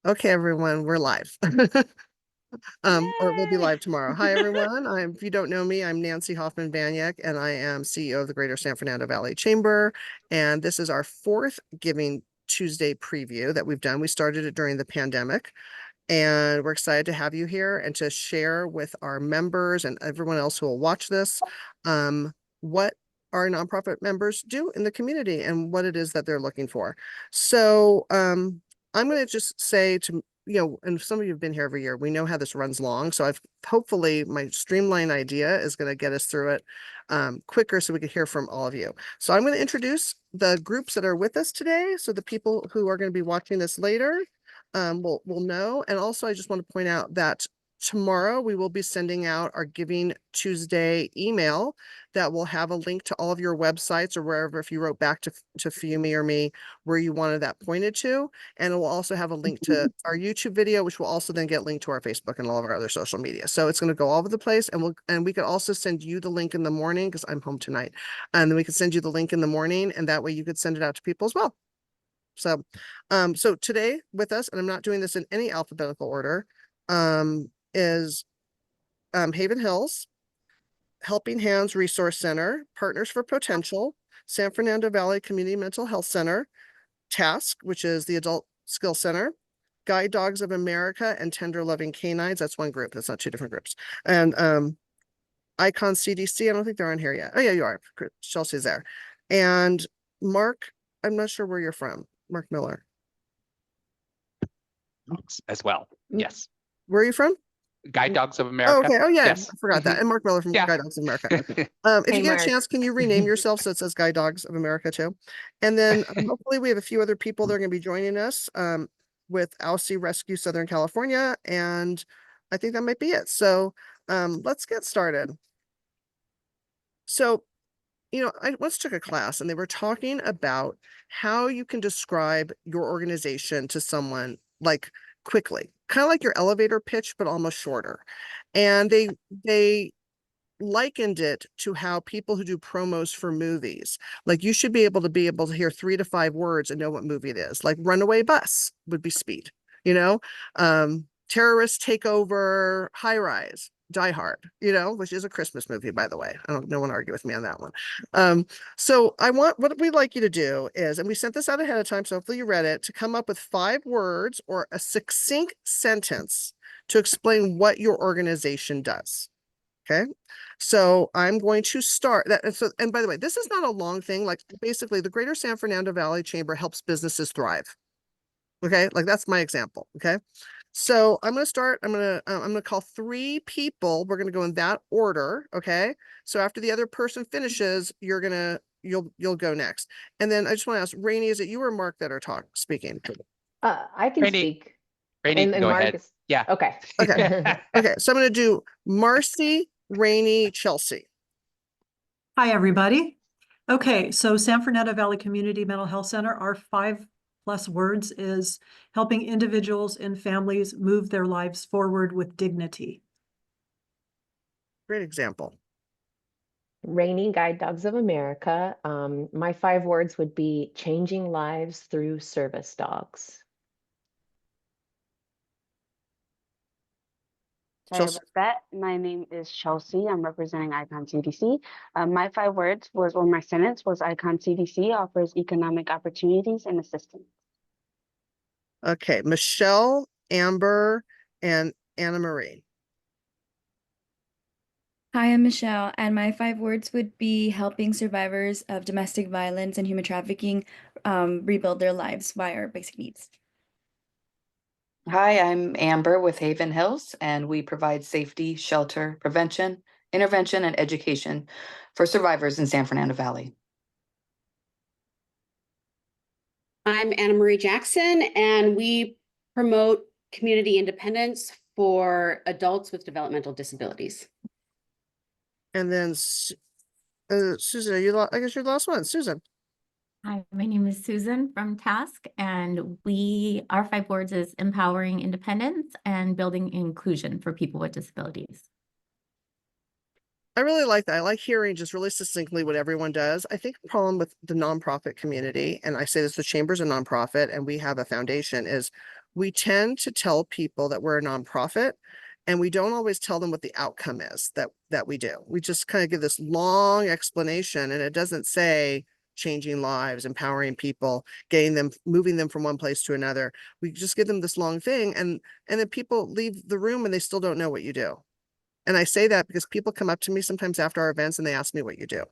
Okay, everyone, we're live. Or we'll be Yay! live tomorrow. Hi, everyone. If you don't know me, I'm Nancy Hoffman Banyek, and I am CEO of the Greater San Fernando Valley Chamber. And this is our fourth Giving Tuesday preview that we've done. We started it during the pandemic, and we're excited to have you here and to share with our members and everyone else who will watch this what our nonprofit members do in the community and what it is that they're looking for. So I'm going to just say to and some of you have been here every year, we know how this runs long. So I've hopefully my streamline idea is going to get us through it quicker so we can hear from all of you. So I'm going to introduce the groups that are with us today. So the people who are going to be watching this later will know. And also I just want to point out that tomorrow we will be sending out our Giving Tuesday email that will have a link to all of your websites or wherever, if you wrote back to Fumi or me, where you wanted that pointed to. And it will also have a link to our YouTube video, which will also then get linked to our Facebook and all of our other social media. So it's going to go all over the place. And we could also send you the link in the morning because I'm home tonight. And then we could send you the link in the morning, and that way you could send it out to people as well. So, so today with us, and I'm not doing this in any alphabetical order, is Haven Hills, Helping Hands Resource Center, Partners for Potential, San Fernando Valley Community Mental Health Center, Task, which is the Adult Skill Center, Guide Dogs of America, and Tender Loving Canines. That's one group. That's not two different groups. And Icon CDC. I don't think they're on here yet. Oh yeah, you are. Chelsea's there. And Mark, I'm not sure where you're from. Mark Miller. As well. Yes. Where are you from? Guide Dogs of Oh, America. okay. Oh, yeah. Yes. I forgot that. And Mark Miller from Yeah. Guide Dogs of America. If Hey, you get Mark. a chance, can you rename yourself so it says Guide Dogs of America too? And then hopefully we have a few other people that are going to be joining us with Aussie Rescue Southern California. And I think that might be it. So let's get started. So, I once took a class and they were talking about how you can describe your organization to someone like quickly, kind of like your elevator pitch, but almost shorter. And they likened it to how people who do promos for movies, like you should be able to hear 3 to 5 words and know what movie it is. Like Runaway Bus would be Speed, terrorist takeover, High Rise, Die Hard, which is a Christmas movie, by the way. No one argue with me on that one. So what we'd like you to do is, and we sent this out ahead of time, so hopefully you read it, to come up with 5 words or a succinct sentence to explain what your organization does. Okay. So I'm going to start that. And by the way, this is not a long thing. Like basically the Greater San Fernando Valley Chamber helps businesses thrive. Okay. Like that's my example. Okay. So I'm going to start, I'm going to call 3 people. We're going to go in that order. Okay. So after the other person finishes, you'll go next. And then I just want to ask Rainey, is it you or Mark that are speaking? I can speak. Rainey, and go Mark ahead. Yeah. Okay. Okay. Okay. So I'm going to do Marcy, Rainey, Chelsea. Hi, everybody. Okay, so San Fernando Valley Community Mental Health Center, our 5+ words is helping individuals and families move their lives forward with dignity. Great example. Rainy, Guide Dogs of America. My 5 words would be changing lives through service dogs. Sorry about that. My name is Chelsea. I'm representing Icon CDC. My 5 words my sentence was Icon CDC offers economic opportunities and assistance. Okay, Michelle, Amber, and Anna Marie. Hi, I'm Michelle, and my 5 words would be helping survivors of domestic violence and human trafficking rebuild their lives via our basic needs. Hi, I'm Amber with Haven Hills, and we provide safety, shelter, prevention, intervention, and education for survivors in San Fernando Valley. I'm Anna Marie Jackson, and we promote community independence for adults with developmental disabilities. And then Susan, I guess you're the last one. Susan. Hi, my name is Susan from Task, and our 5 words is empowering independence and building inclusion for people with disabilities. I really like that. I like hearing just really succinctly what everyone does. I think the problem with the nonprofit community, and I say this, the Chamber's a nonprofit and we have a foundation, is we tend to tell people that we're a nonprofit, and we don't always tell them what the outcome is that we do. We just kind of give this long explanation, and it doesn't say changing lives, empowering people, getting them, moving them from one place to another. We just give them this long thing, and then people leave the room and they still don't know what you do. And I say that because people come up to me sometimes after our events and they ask me what you do.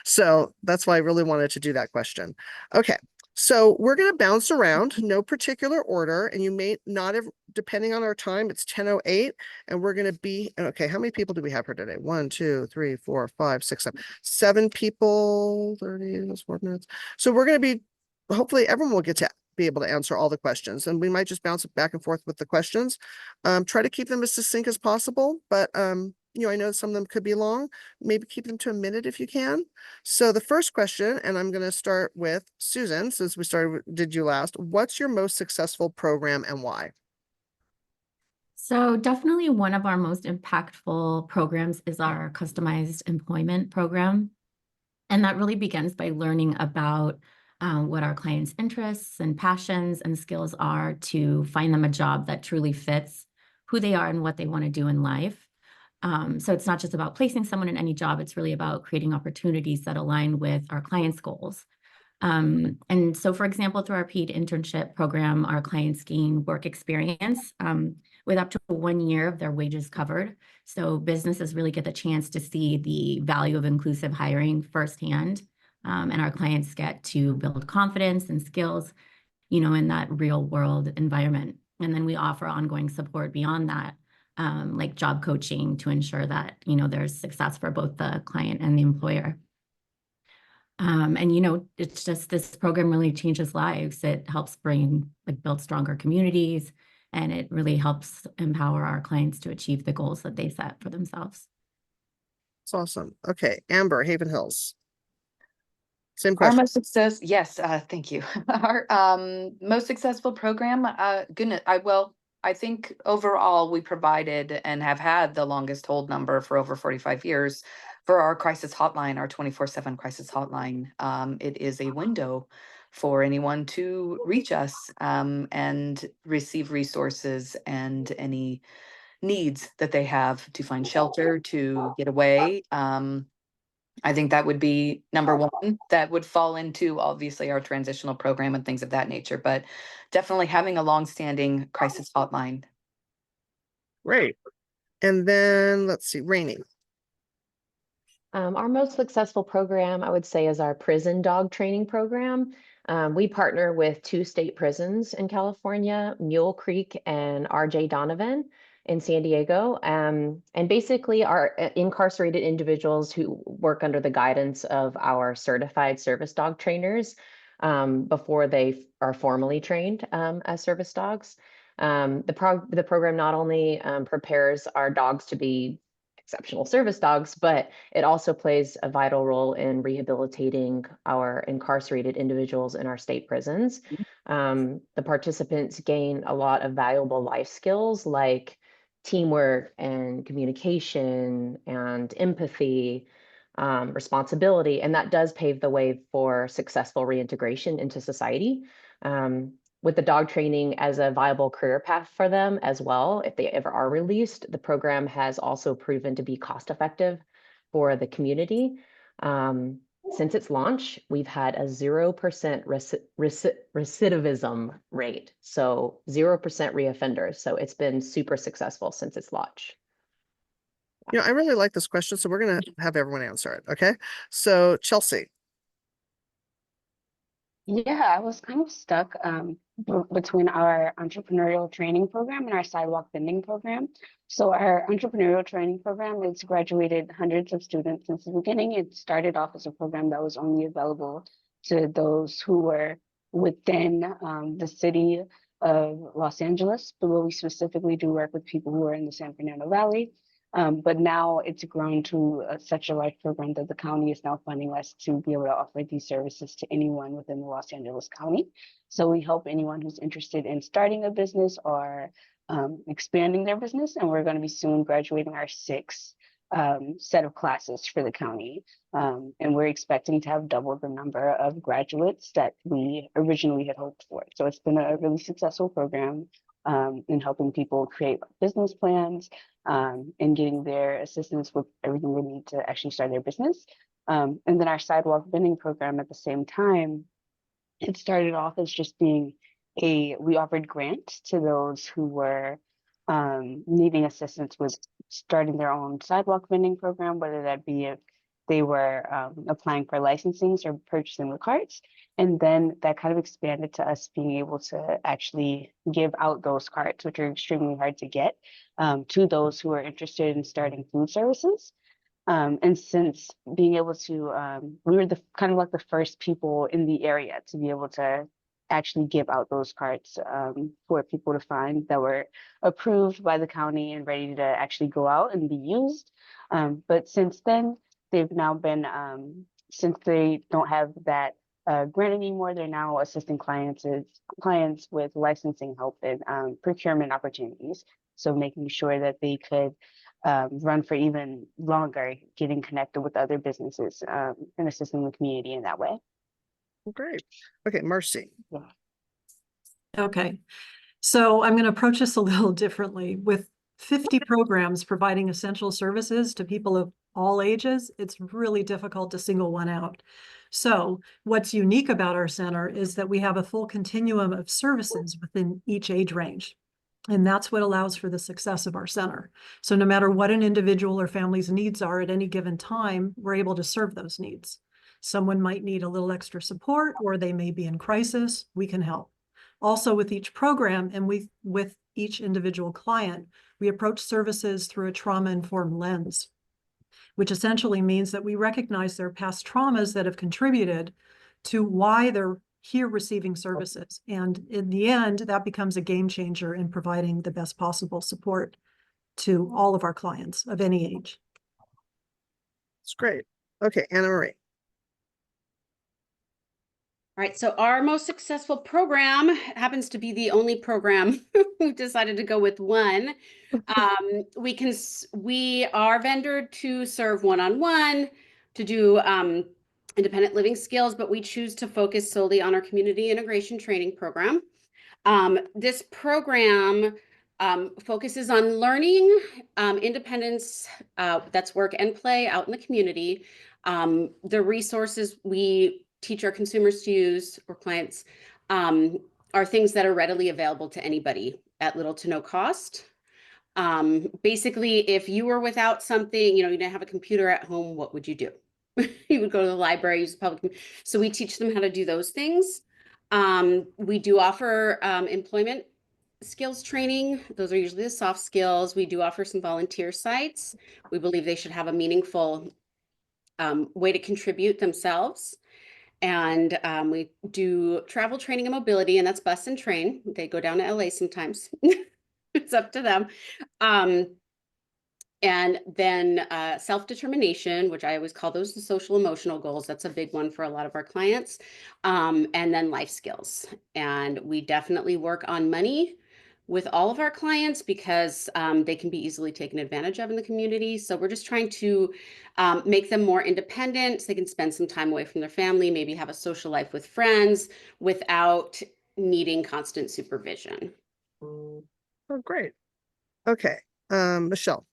So that's why I really wanted to do that question. Okay. So we're going to bounce around, no particular order, and you may not have, depending on our time, it's 10:08, and we're going to be, okay, how many people do we have here today? 1, 2, 3, 4, 5, 6, 7 people, 30, that's 4 minutes. So we're going to be, hopefully everyone will get to be able to answer all the questions, and we might just bounce back and forth with the questions. Try to keep them as succinct as possible, but you know, I know some of them could be long. Maybe keep them to a minute if you can. So the first question, and I'm going to start with Susan, since we did you last. What's your most successful program and why? So definitely one of our most impactful programs is our customized employment program. And that really begins by learning about what our clients' interests and passions and skills are to find them a job that truly fits who they are and what they want to do in life. So it's not just about placing someone in any job, it's really about creating opportunities that align with our clients' goals. And so, for example, through our paid internship program, our clients gain work experience with up to 1 year of their wages covered. So businesses really get the chance to see the value of inclusive hiring firsthand. And our clients get to build confidence and skills, you know, in that real world environment. And then we offer ongoing support beyond that, like job coaching to ensure that, you know, there's success for both the client and the employer. And, you know, it's just this program really changes lives. It helps build stronger communities, and it really helps empower our clients to achieve the goals that they set for themselves. It's awesome. Okay, Amber, Haven Hills. Same Our question. most success, yes, thank you. Our most successful program, goodness, I think overall we provided and have had the longest hold number for over 45 years for our crisis hotline, our 24/7 crisis hotline. It is a window for anyone to reach us and receive resources and any needs that they have to find shelter, to get away. I think that would be number one. That would fall into obviously our transitional program and things of that nature, but definitely having a longstanding crisis hotline. Great. And then let's see, Rainey. Our most successful program, I would say, is our prison dog training program. We partner with 2 state prisons in California, Mule Creek and RJ Donovan in San Diego. And basically our incarcerated individuals who work under the guidance of our certified service dog trainers before they are formally trained as service dogs. The program not only prepares our dogs to be exceptional service dogs, but it also plays a vital role in rehabilitating our incarcerated individuals in our state prisons. The participants gain a lot of valuable life skills like teamwork and communication and empathy, responsibility, and that does pave the way for successful reintegration into society. With the dog training as a viable career path for them as well, if they ever are released, the program has also proven to be cost effective for the community. Since its launch, we've had a 0% recidivism rate, so 0% reoffenders. So it's been super successful since its launch. You know, I really like this question, so we're going to have everyone answer it. Okay. So Chelsea. Yeah, I was kind of stuck between our entrepreneurial training program and our sidewalk vending program. So our entrepreneurial training program has graduated hundreds of students since the beginning. It started off as a program that was only available to those who were within the city of Los Angeles, but we specifically do work with people who are in the San Fernando Valley. But now it's grown to such a large program that the county is now funding us to be able to offer these services to anyone within the Los Angeles County. So we help anyone who's interested in starting a business or expanding their business. And we're going to be soon graduating our 6th set of classes for the county. And we're expecting to have double the number of graduates that we originally had hoped for. So it's been a really successful program. in helping people create business plans, and getting their assistance with everything they need to actually start their business. And then our sidewalk vending program at the same time, it started off as just being we offered grants to those who were needing assistance with starting their own sidewalk vending program, whether that be if they were applying for licensings or purchasing the carts. And then that kind of expanded to us being able to actually give out those carts, which are extremely hard to get, to those who are interested in starting food services. And since being able to, we were the kind of like the first people in the area to be able to actually give out those cards for people to find that were approved by the county and ready to actually go out and be used. But since then, they've now been, since they don't have that grant anymore, they're now assisting clients with licensing help and procurement opportunities. So making sure that they could run for even longer, getting connected with other businesses and assisting the community in that way. Great. Okay, Marcy. Okay, so I'm going to approach this a little differently. With 50 programs providing essential services to people of all ages, it's really difficult to single one out. So what's unique about our center is that we have a full continuum of services within each age range. And that's what allows for the success of our center. So no matter what an individual or family's needs are at any given time, we're able to serve those needs. Someone might need a little extra support, or they may be in crisis, we can help. Also with each program and with each individual client, we approach services through a trauma-informed lens, which essentially means that we recognize their past traumas that have contributed to why they're here receiving services. And in the end, that becomes a game changer in providing the best possible support to all of our clients of any age. It's great. Okay, Anna Marie. All right, so our most successful program happens to be the only program we've decided to go with one. We are vendored to serve one-on-one, to do independent living skills, but we choose to focus solely on our community integration training program. This program focuses on learning independence, that's work and play out in the community. The resources we teach our consumers to use, or clients, are things that are readily available to anybody at little to no cost. Basically, if you were without something, you didn't have a computer at home, what would you do? You would go to the library, use public. So we teach them how to do those things. We do offer employment skills training. Those are usually the soft skills. We do offer some volunteer sites. We believe they should have a meaningful way to contribute themselves. And we do travel training and mobility, and that's bus and train. They go down to LA sometimes. It's up to them. And then self-determination, which I always call those the social emotional goals. That's a big one for a lot of our clients. And then life skills. And we definitely work on money with all of our clients because they can be easily taken advantage of in the community. So we're just trying to make them more independent so they can spend some time away from their family, maybe have a social life with friends without needing constant supervision. Oh, great. Okay, Michelle.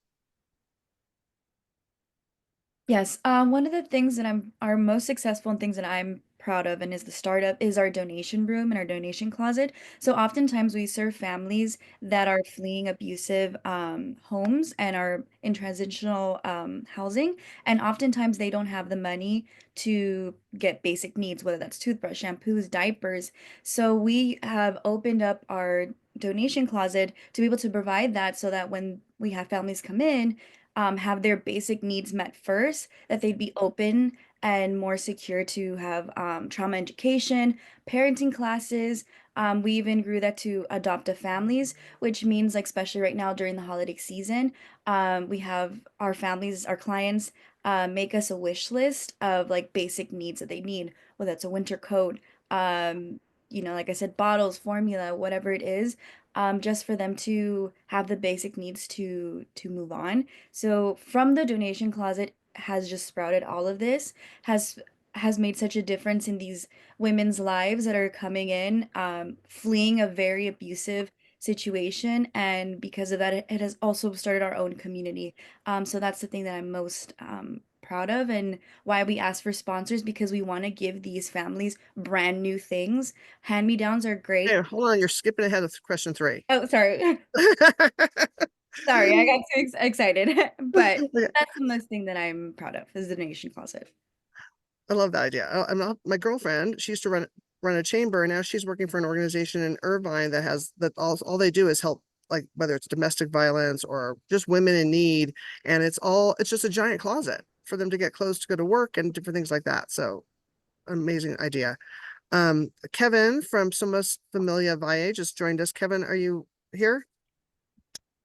Yes, one of the things that are most successful and things that I'm proud of and is the startup is our donation room and our donation closet. So oftentimes we serve families that are fleeing abusive homes and are in transitional housing, and oftentimes they don't have the money to get basic needs, whether that's toothbrush, shampoos, diapers. So we have opened up our donation closet to be able to provide that so that when we have families come in, have their basic needs met first, that they'd be open and more secure to have trauma education, parenting classes. We even grew that to adoptive families, which means, like, especially right now during the holiday season, we have our families, our clients, make us a wish list of like basic needs that they need, whether it's a winter coat, like I said, bottles, formula, whatever it is, just for them to have the basic needs to move on. So from the donation closet has just sprouted all of this, has made such a difference in these women's lives that are coming in, fleeing a very abusive situation, and because of that, it has also started our own community. So that's the thing that I'm most proud of, and why we ask for sponsors, because we want to give these families brand new things. Hand-me-downs are great. Hey, hold on, you're skipping ahead of question 3. Oh, sorry. Sorry, I got too excited. But Okay. that's the most thing that I'm proud of, is the donation closet. I love that idea. My girlfriend, she used to run a chamber, and now she's working for an organization in Irvine that has that all they do is help, like whether it's domestic violence or just women in need, and it's just a giant closet for them to get clothes to go to work and different things like that. So amazing idea. Kevin from Somos, Familia, Valle just joined us. Kevin, are you here?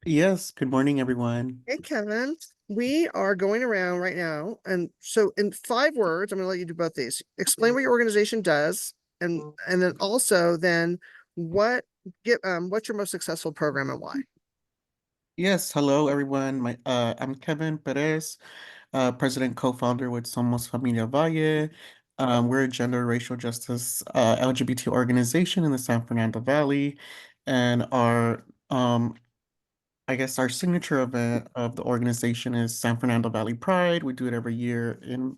Yes, good morning, everyone. Hey, Kevin. We are going around right now. And so in 5 words, I'm going to let you do both these. Explain what your organization does. And then also then what's your most successful program and why? Yes, hello, everyone. I'm Kevin Perez, president co-founder with Somos Familia Valle. We're a gender racial justice LGBT organization in the San Fernando Valley, and I guess our signature event of the organization is San Fernando Valley Pride. We do it every year in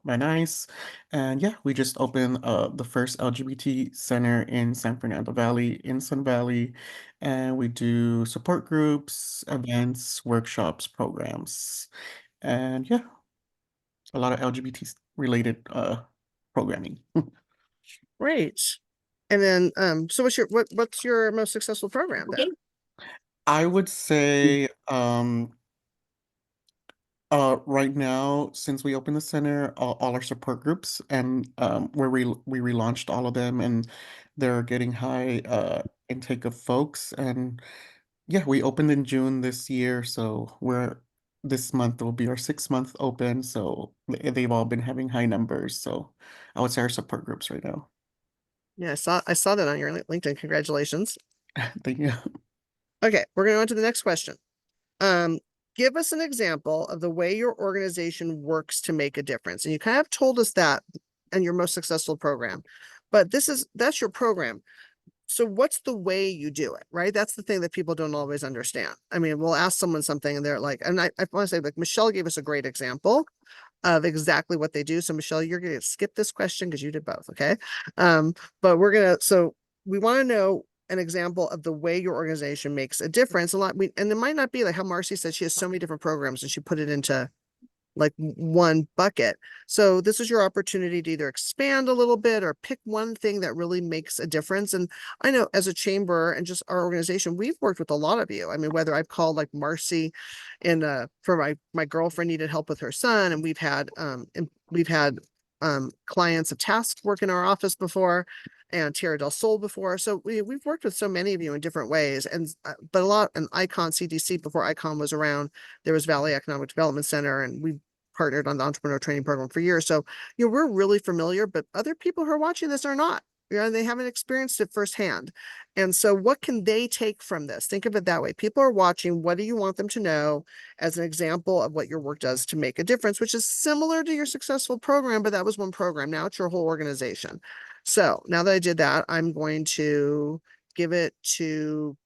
Canines. And yeah, we just opened the first LGBT center in San Fernando Valley, in Sun Valley. And we do support groups, events, workshops, programs. And yeah, a lot of LGBT related programming. Great. And then so what's your most successful program then? I would say right now, since we opened the center, all our support groups and we relaunched all of them, and they're getting high intake of folks. And yeah, we opened in June this year, so this month will be our 6th month open. So they've all been having high numbers. So I would say our support groups right now. Yeah, I saw that on your LinkedIn. Congratulations. Thank you. Okay, we're going on to the next question. Give us an example of the way your organization works to make a difference. And you kind of told us that in your most successful program, but that's your program. So what's the way you do it, right? That's the thing that people don't always understand. I mean, we'll ask someone something and they're like, and I want to say, like, Michelle gave us a great example of exactly what they do. So Michelle, you're going to skip this question because you did both. Okay. But so we want to know an example of the way your organization makes a difference. And it might not be like how Marcy said, she has so many different programs and she put it into like one bucket. So this is your opportunity to either expand a little bit or pick one thing that really makes a difference. And I know as a chamber and just our organization, we've worked with a lot of you. I mean, whether I've called like Marcy for my girlfriend needed help with her son, and we've had clients of Task work in our office before, and Tierra del Sol before. So we've worked with so many of you in different ways. And but a lot, and Icon CDC, before Icon was around, there was Valley Economic Development Center, and we partnered on the entrepreneur training program for years. So we're really familiar, but other people who are watching this are not. They haven't experienced it firsthand. And so what can they take from this? Think of it that way. People are watching. What do you want them to know as an example of what your work does to make a difference, which is similar to your successful program, but that was one program. Now it's your whole organization. So now that I did that, I'm going to give it to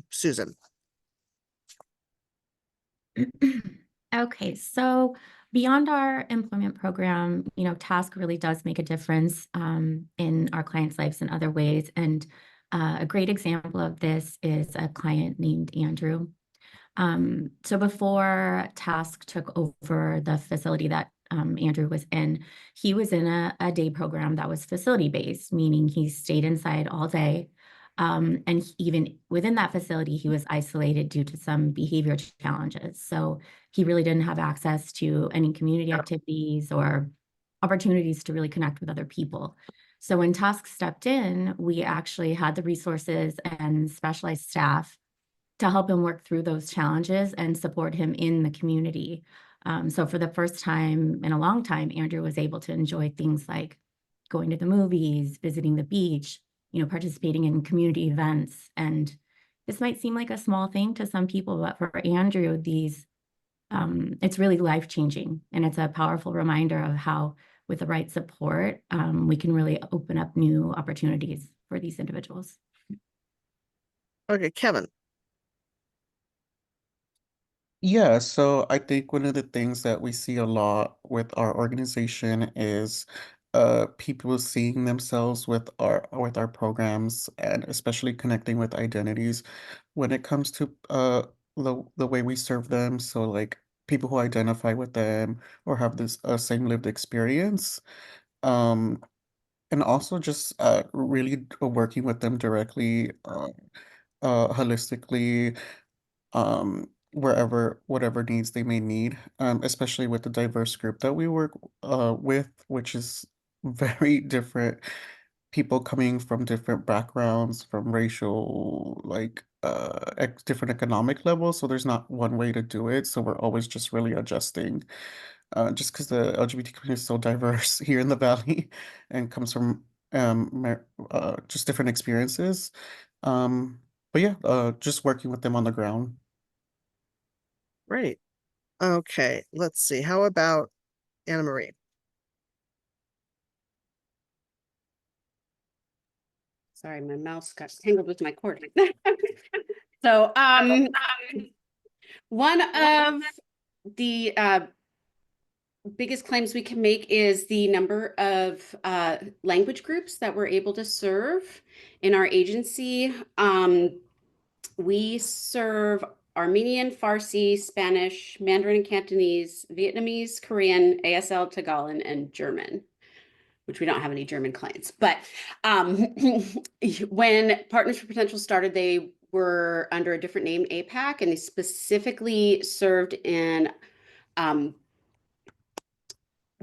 Susan. Okay, so beyond our employment program, Task really does make a difference in our clients' lives in other ways. And a great example of this is a client named Andrew. So before Task took over the facility that Andrew was in, he was in a day program that was facility-based, meaning he stayed inside all day. And even within that facility, he was isolated due to some behavior challenges. So he really didn't have access to any community activities or opportunities to really connect with other people. So when Task stepped in, we actually had the resources and specialized staff to help him work through those challenges and support him in the community. So for the first time in a long time, Andrew was able to enjoy things like going to the movies, visiting the beach, participating in community events. And this might seem like a small thing to some people, but for Andrew, it's really life-changing. And it's a powerful reminder of how, with the right support, we can really open up new opportunities for these individuals. Okay, Kevin. Yeah, so I think one of the things that we see a lot with our organization is people seeing themselves with our programs and especially connecting with identities when it comes to the way we serve them. So like people who identify with them or have this same lived experience. Um and also just really working with them directly holistically whatever needs they may need, especially with the diverse group that we work with, which is very different people coming from different backgrounds, from racial, like different economic levels. So there's not one way to do it. So we're always just really adjusting, just because the LGBT community is so diverse here in the Valley and comes from just different experiences. Um, but yeah, just working with them on the ground. Great. Okay, let's see. How about Anna Marie? Sorry, my mouse got tangled with my cord. So, one of the biggest claims we can make is the number of language groups that we're able to serve in our agency. We serve Armenian, Farsi, Spanish, Mandarin and Cantonese, Vietnamese, Korean, ASL, Tagalog, and German, which we don't have any German clients. But when Partners for Potential started, they were under a different name, APAC, and they specifically served in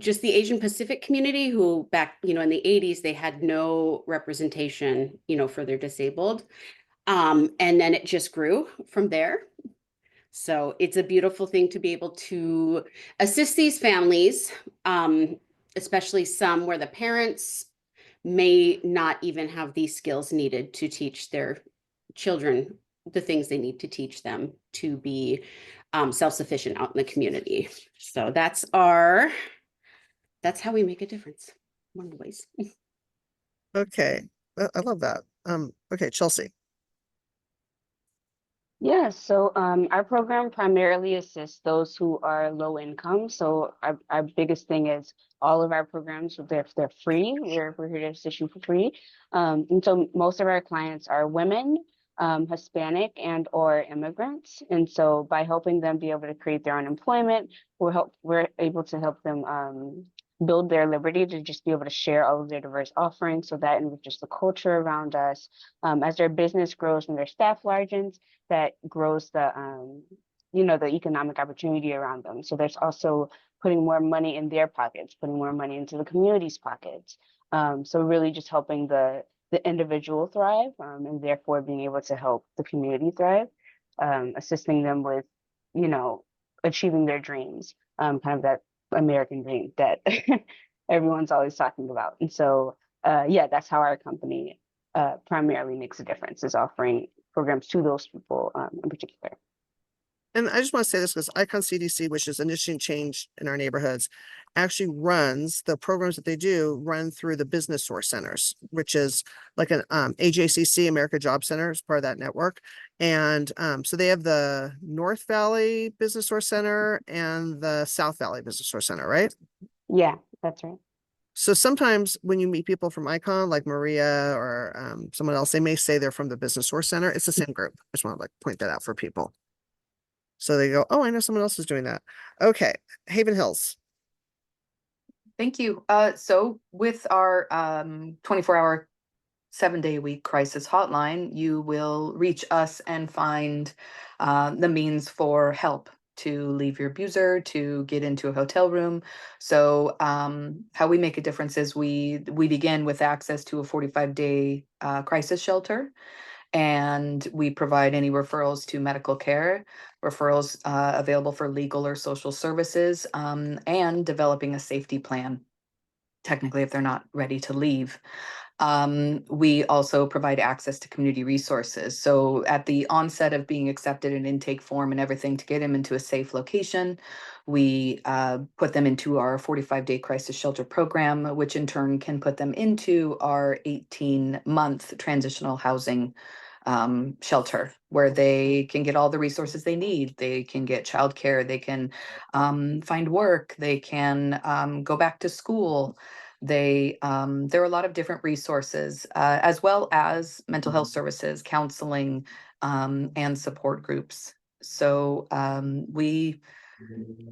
just the Asian Pacific community, who back, in the 80s, they had no representation, for their disabled. And then it just grew from there. So it's a beautiful thing to be able to assist these families, especially some where the parents may not even have these skills needed to teach their children the things they need to teach them to be self-sufficient out in the community. So that's how we make a difference. One of the ways. Okay, I love that. Okay, Chelsea. Yeah, so our program primarily assists those who are low income. So our biggest thing is all of our programs, they're free. We're here to assist you for free. And so most of our clients are women, Hispanic and or immigrants. And so by helping them be able to create their own employment, we're able to help them build their liberty to just be able to share all of their diverse offerings. So that enriches the culture around us. As their business grows and their staff largens, that grows the the economic opportunity around them. So there's also putting more money in their pockets, putting more money into the community's pockets. So really just helping the individual thrive, and therefore being able to help the community thrive, assisting them with achieving their dreams, kind of that American dream that everyone's always talking about. And so yeah, that's how our company primarily makes a difference, is offering programs to those people in particular. And I just want to say this because Icon CDC, which is initiating change in our neighborhoods, actually runs the programs that they do run through the business source centers, which is like an AJCC, America Job Center, is part of that network. And so they have the North Valley Business Source Center and the South Valley Business Source Center, right? Yeah, that's right. So sometimes when you meet people from Icon, like Maria or someone else, they may say they're from the Business Source Center. It's the same group. I just want to point that out for people. So they go, oh, I know someone else is doing that. Okay, Haven Hills. Thank you. So with our 24-hour, 7-day-a-week crisis hotline, you will reach us and find the means for help to leave your abuser, to get into a hotel room. So how we make a difference is we begin with access to a 45-day crisis shelter, and we provide any referrals to medical care, referrals available for legal or social services, and developing a safety plan, technically, if they're not ready to leave. We also provide access to community resources. So at the onset of being accepted in intake form and everything to get them into a safe location, we put them into our 45-day crisis shelter program, which in turn can put them into our 18-month transitional housing shelter where they can get all the resources they need. They can get childcare, they can find work, they can go back to school. There are a lot of different resources, as well as mental health services, counseling, and support groups. So we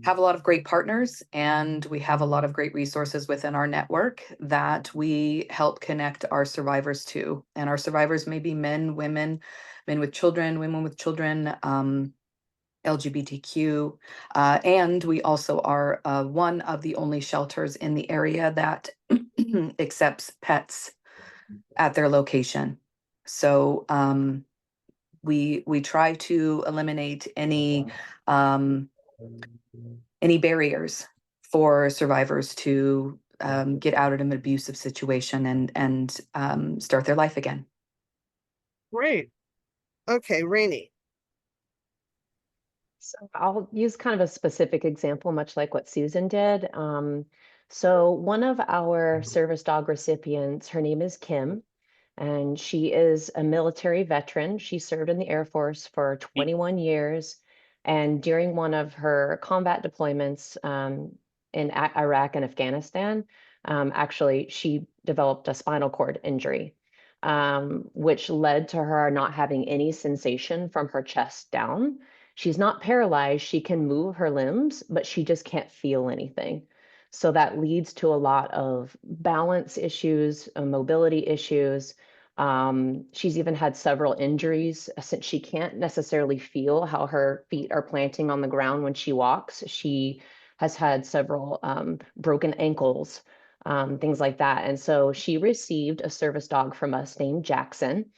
have a lot of great partners, and we have a lot of great resources within our network that we help connect our survivors to. And our survivors may be men, women, men with children, women with children, LGBTQ. And we also are one of the only shelters in the area that accepts pets at their location. So we try to eliminate any barriers for survivors to get out of an abusive situation and start their life again. Great. Okay, Rainey. So I'll use kind of a specific example, much like what Susan did. So one of our service dog recipients, her name is Kim, and she is a military veteran. She served in the Air Force for 21 years. And during one of her combat deployments in Iraq and Afghanistan, actually, she developed a spinal cord injury, which led to her not having any sensation from her chest down. She's not paralyzed. She can move her limbs, but she just can't feel anything. So that leads to a lot of balance issues, mobility issues. She's even had several injuries since she can't necessarily feel how her feet are planting on the ground when she walks. She has had several broken ankles, things like that. And so she received a service dog from us named Jackson.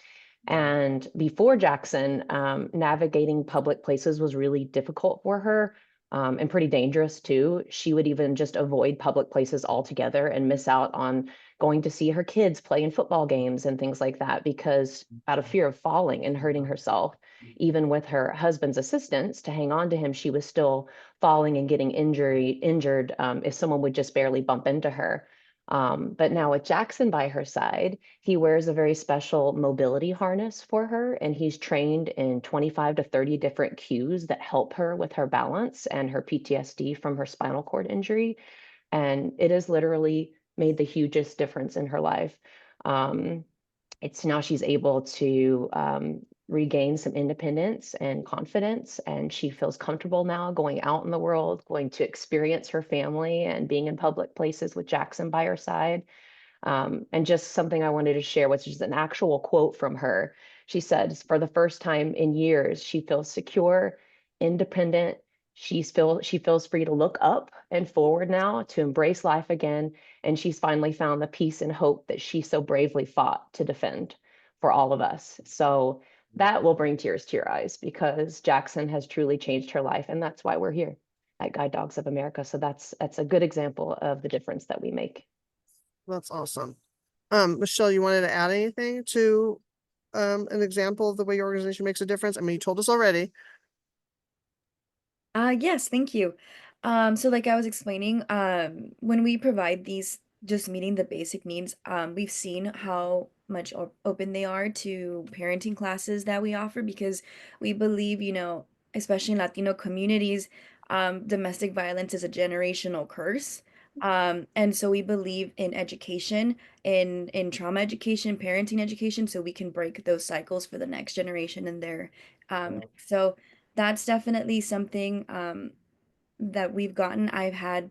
And before Jackson, navigating public places was really difficult for her, and pretty dangerous too. She would even just avoid public places altogether and miss out on going to see her kids play in football games and things like that because out of fear of falling and hurting herself. Even with her husband's assistance to hang on to him, she was still falling and getting injured if someone would just barely bump into her. But now with Jackson by her side, he wears a very special mobility harness for her, and he's trained in 25 to 30 different cues that help her with her balance and her PTSD from her spinal cord injury. And it has literally made the hugest difference in her life. It's now she's able to regain some independence and confidence, and she feels comfortable now going out in the world, going to experience her family and being in public places with Jackson by her side. And just something I wanted to share, which is an actual quote from her. She said, for the first time in years, she feels secure, independent. She feels free to look up and forward now, to embrace life again. And she's finally found the peace and hope that she so bravely fought to defend for all of us. So that will bring tears to your eyes because Jackson has truly changed her life. And that's why we're here at Guide Dogs of America. So that's a good example of the difference that we make. That's awesome. Michelle, you wanted to add anything to an example of the way your organization makes a difference? I mean, you told us already. Yes, thank you. So like I was explaining, when we provide these, just meeting the basic needs, we've seen how much open they are to parenting classes that we offer because we believe, especially in Latino communities, domestic violence is a generational curse. And so we believe in education, in trauma education, parenting education, so we can break those cycles for the next generation and their so that's definitely something that we've gotten. I've had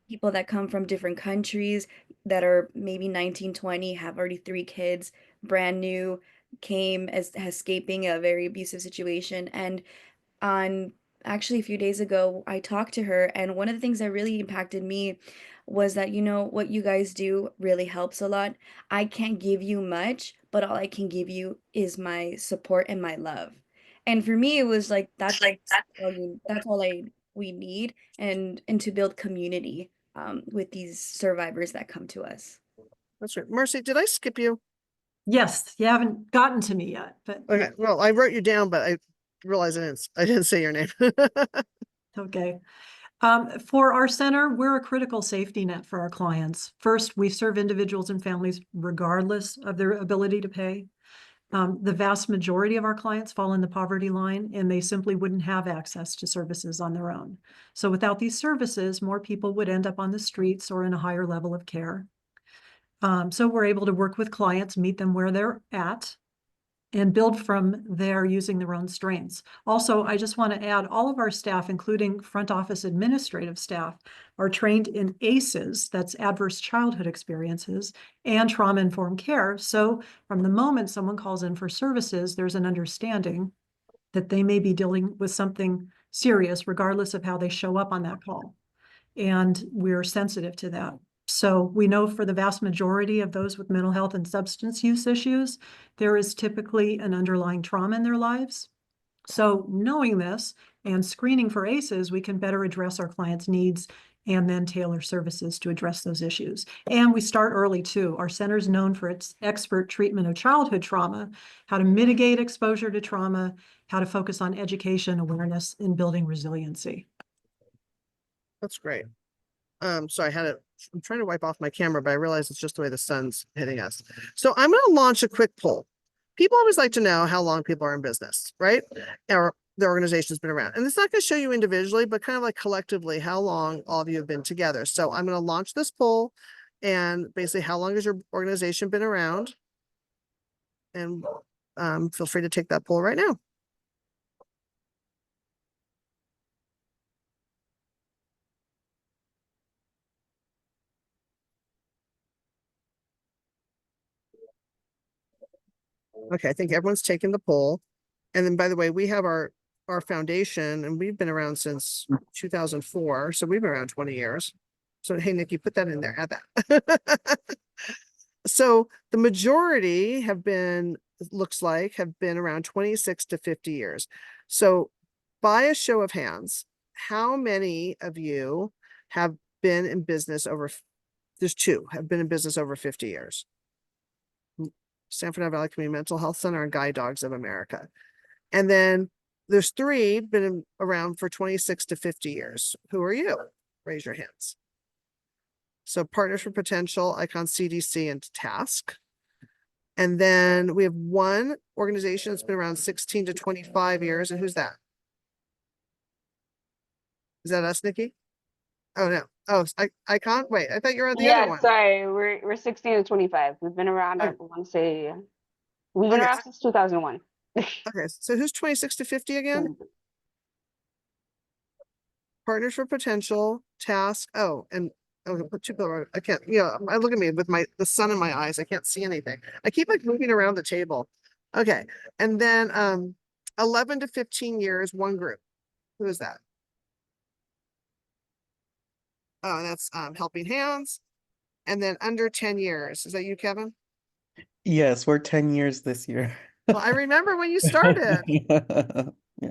people that come from different countries that are maybe 19, 20, have already 3 kids, brand new, came as escaping a very abusive situation. And on actually a few days ago, I talked to her, and one of the things that really impacted me was that, what you guys do really helps a lot. I can't give you much, but all I can give you is my support and my love. And for me, it was like that's all we need, and to build community with these survivors that come to us. That's right. Mercy, did I skip you? Yes, you haven't gotten to me yet, but Okay. Well, I wrote you down, but I realized I didn't say your name. okay. For our center, we're a critical safety net for our clients. First, we serve individuals and families regardless of their ability to pay. The vast majority of our clients fall in the poverty line, and they simply wouldn't have access to services on their own. So without these services, more people would end up on the streets or in a higher level of care. So we're able to work with clients, meet them where they're at, and build from there using their own strengths. Also, I just want to add, all of our staff, including front office administrative staff, are trained in ACEs, that's adverse childhood experiences, and trauma-informed care. So from the moment someone calls in for services, there's an understanding that they may be dealing with something serious, regardless of how they show up on that call. And we're sensitive to that. So we know for the vast majority of those with mental health and substance use issues, there is typically an underlying trauma in their lives. So knowing this and screening for ACEs, we can better address our clients' needs and then tailor services to address those issues. And we start early too. Our center is known for its expert treatment of childhood trauma, how to mitigate exposure to trauma, how to focus on education, awareness, and building resiliency. That's great. So I'm trying to wipe off my camera, but I realize it's just the way the sun's hitting us. So I'm going to launch a quick poll. People always like to know how long people are in business, right? Or the organization's been around. And it's not going to show you individually, but kind of like collectively how long all of you have been together. So I'm going to launch this poll, and basically how long has your organization been around? And feel free to take that poll right now. Okay, I think everyone's taken the poll. And then, by the way, we have our foundation, and we've been around since 2004. So we've been around 20 years. So, hey, Nikki, put that in there. Add that. So the majority have been, looks like, have been around 26 to 50 years. So by a show of hands, how many of you have been in business over, there's two, have been in business over 50 years? San Fernando Valley Community Mental Health Center and Guide Dogs of America. And then there's three been around for 26 to 50 years. Who are you? Raise your hands. So Partners for Potential, Icon CDC, and Task. And then we have one organization that's been around 16 to 25 years. And who's that? Is that us, Nikki? Oh, no. Oh, Icon? Wait, I thought you were on the other one. Sorry, we're 16 to 25. We've been around, I want to say, we've been around since 2001. Okay, so who's 26 to 50 again? Partners for Potential, Task. Oh, and two people. I can't. I look at me with the sun in my eyes. I can't see anything. I keep like moving around the table. Okay, and then 11 to 15 years, one group. Who is that? Oh, that's Helping Hands. And then under 10 years. Is that you, Kevin? Yes, we're 10 years this year. Well, I remember when you started. Yeah.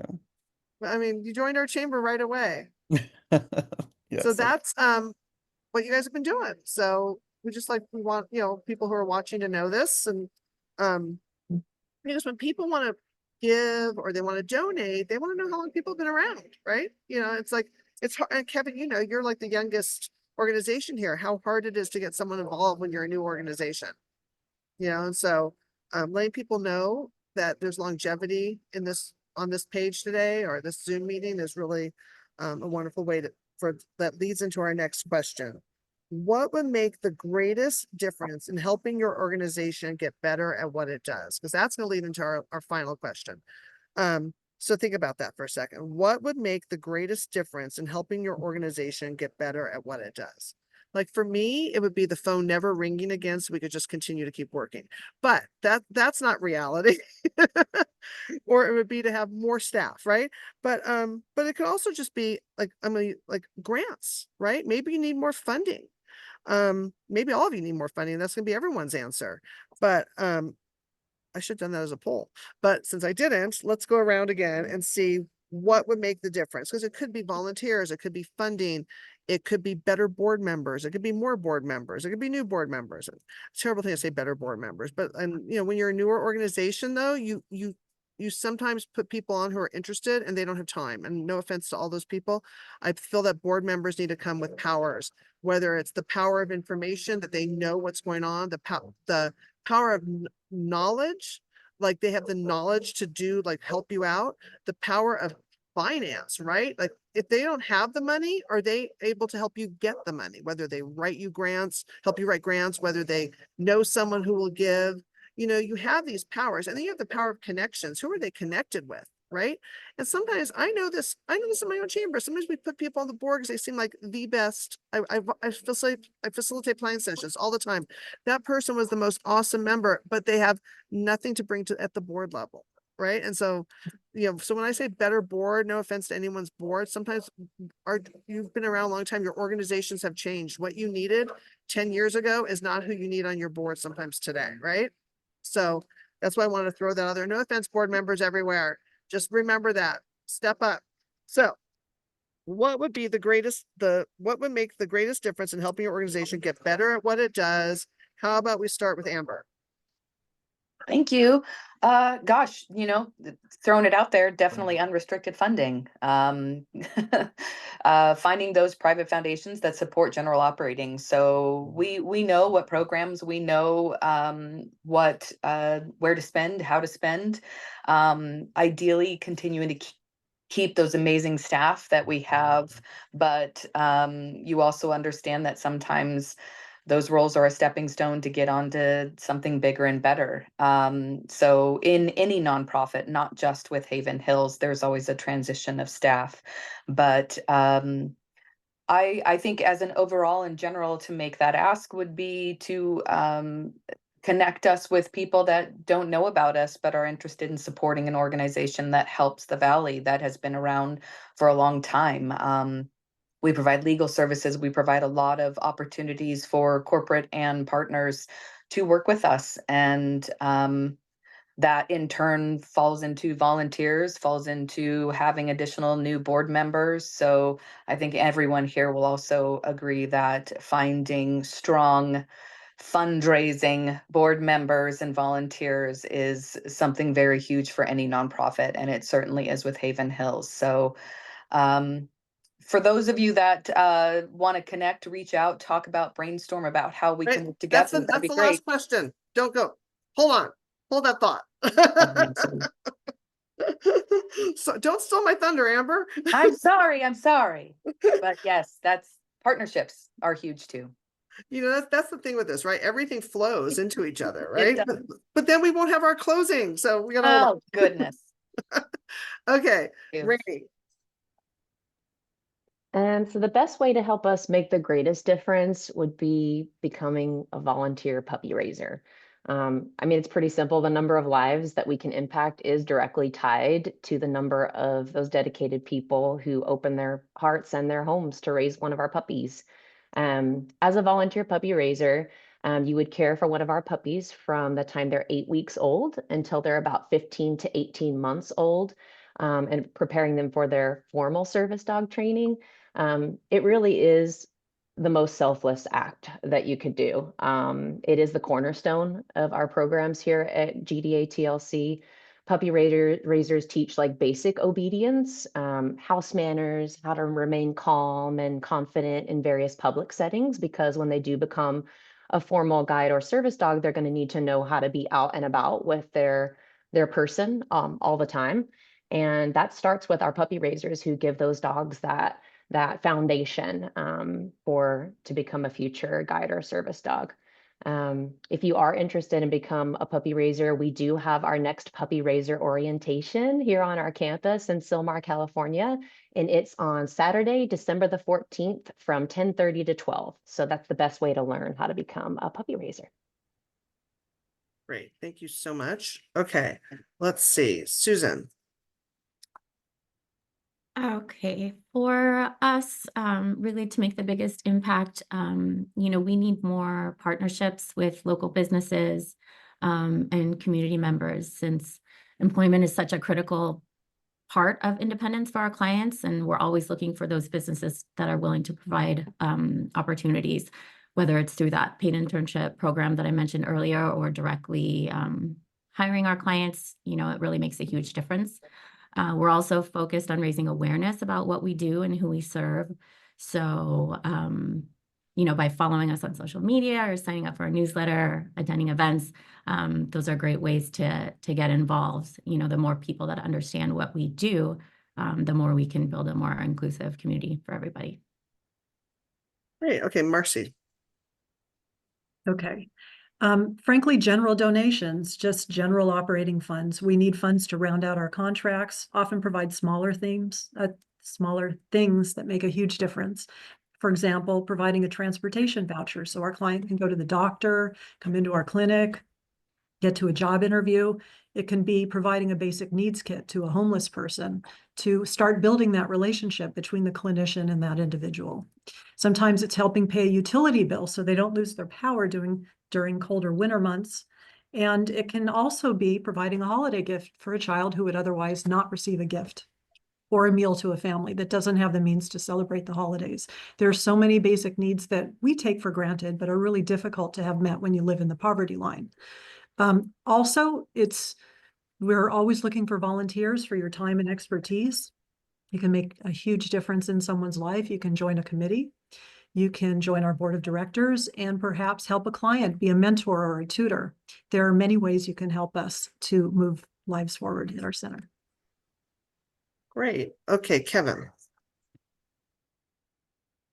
I mean, you joined our chamber right away. Yes. So that's what you guys have been doing. So we want, people who are watching to know this. And because when people want to give or they want to donate, they want to know how long people have been around, right? It's like, it's hard. And Kevin, you're like the youngest organization here, how hard it is to get someone involved when you're a new organization. And so letting people know that there's longevity in this, on this page today, or this Zoom meeting, is really a wonderful way that leads into our next question. What would make the greatest difference in helping your organization get better at what it does? Because that's going to lead into our final question. So think about that for a second. What would make the greatest difference in helping your organization get better at what it does? Like for me, it would be the phone never ringing again, so we could just continue to keep working. But that's not reality. Or it would be to have more staff, right? But it could also just be like, like grants, right? Maybe you need more funding. Maybe all of you need more funding. That's gonna be everyone's answer. But I should have done that as a poll. But since I didn't, let's go around again and see what would make the difference. Because it could be volunteers, it could be funding, it could be better board members, it could be more board members, it could be new board members. It's a terrible thing to say better board members, but when you're a newer organization though, you sometimes put people on who are interested and they don't have time. And no offense to all those people, I feel that board members need to come with powers, whether it's the power of information, that they know what's going on, the power of knowledge, like they have the knowledge to do, like help you out. The power of finance, right? Like if they don't have the money, are they able to help you get the money? Whether they write you grants, help you write grants, whether they know someone who will give, you know, you have these powers, and then you have the power of connections. Who are they connected with? Right. And sometimes I know this in my own chamber. Sometimes we put people on the board because they seem like the best. I facilitate planning sessions all the time. That person was the most awesome member, but they have nothing to bring to at the board level. Right. And so, you know, so when I say better board, no offense to anyone's board, sometimes you've been around a long time, your organizations have changed. What you needed 10 years ago is not who you need on your board sometimes today. Right. So that's why I wanted to throw that out there. No offense, board members everywhere. Just remember that. Step up. So what would be what would make the greatest difference in helping your organization get better at what it does? How about we start with Amber? Thank you. Gosh, you know, throwing it out there, definitely unrestricted funding. Finding those private foundations that support general operating. So we know what programs, we know what where to spend, how to spend. Ideally, continuing to keep those amazing staff that we have, but you also understand that sometimes those roles are a stepping stone to get onto something bigger and better. So in any nonprofit, not just with Haven Hills, there's always a transition of staff. But I think as an overall in general, to make that ask would be to connect us with people that don't know about us, but are interested in supporting an organization that helps the Valley, that has been around for a long time. We provide legal services. We provide a lot of opportunities for corporate and partners to work with us. And that in turn falls into volunteers, falls into having additional new board members. So I think everyone here will also agree that finding strong fundraising board members and volunteers is something very huge for any nonprofit. And it certainly is with Haven Hills. So for those of you that want to connect, reach out, talk about, brainstorm about how we can work together. That's the last question. Don't go. Hold on. Hold that thought. So don't steal my thunder, Amber. I'm sorry. But yes, that's partnerships are huge too. You know, that's the thing with this, right? Everything flows into each other, right? But then we won't have our closing. So we gotta hold on. Goodness. Okay, Rainey. And so the best way to help us make the greatest difference would be becoming a volunteer puppy raiser. I mean, it's pretty simple. The number of lives that we can impact is directly tied to the number of those dedicated people who open their hearts and their homes to raise one of our puppies. As a volunteer puppy raiser, you would care for one of our puppies from the time they're 8 weeks old until they're about 15 to 18 months old, and preparing them for their formal service dog training. It really is the most selfless act that you could do. It is the cornerstone of our programs here at GDA TLC. Puppy raisers teach like basic obedience, house manners, how to remain calm and confident in various public settings, because when they do become a formal guide or service dog, they're going to need to know how to be out and about with their person all the time. And that starts with our puppy raisers who give those dogs that foundation to become a future guide or service dog. If you are interested in become a puppy raiser, we do have our next puppy raiser orientation here on our campus in Sylmar, California, and it's on Saturday, December the 14th from 10:30 to 12. So that's the best way to learn how to become a puppy raiser. Great, thank you so much. Okay, let's see, Susan. Okay, for us, really to make the biggest impact, you know, we need more partnerships with local businesses and community members, since employment is such a critical part of independence for our clients, and we're always looking for those businesses that are willing to provide opportunities, whether it's through that paid internship program that I mentioned earlier or directly hiring our clients. You know, it really makes a huge difference. We're also focused on raising awareness about what we do and who we serve. So by following us on social media or signing up for our newsletter, attending events. Those are great ways to get involved. The more people that understand what we do, the more we can build a more inclusive community for everybody. Great. Okay, Marcy. Okay. Frankly, general donations, just general operating funds. We need funds to round out our contracts, often provide smaller things that make a huge difference. For example, providing a transportation voucher so our client can go to the doctor, come into our clinic, get to a job interview. It can be providing a basic needs kit to a homeless person to start building that relationship between the clinician and that individual. Sometimes it's helping pay a utility bill so they don't lose their power during colder winter months. And it can also be providing a holiday gift for a child who would otherwise not receive a gift, or a meal to a family that doesn't have the means to celebrate the holidays. There are so many basic needs that we take for granted, but are really difficult to have met when you live in the poverty line. Also, we're always looking for volunteers for your time and expertise. You can make a huge difference in someone's life. You can join a committee. You can join our board of directors and perhaps help a client, be a mentor or a tutor. There are many ways you can help us to move lives forward at our center. Great. Okay, Kevin.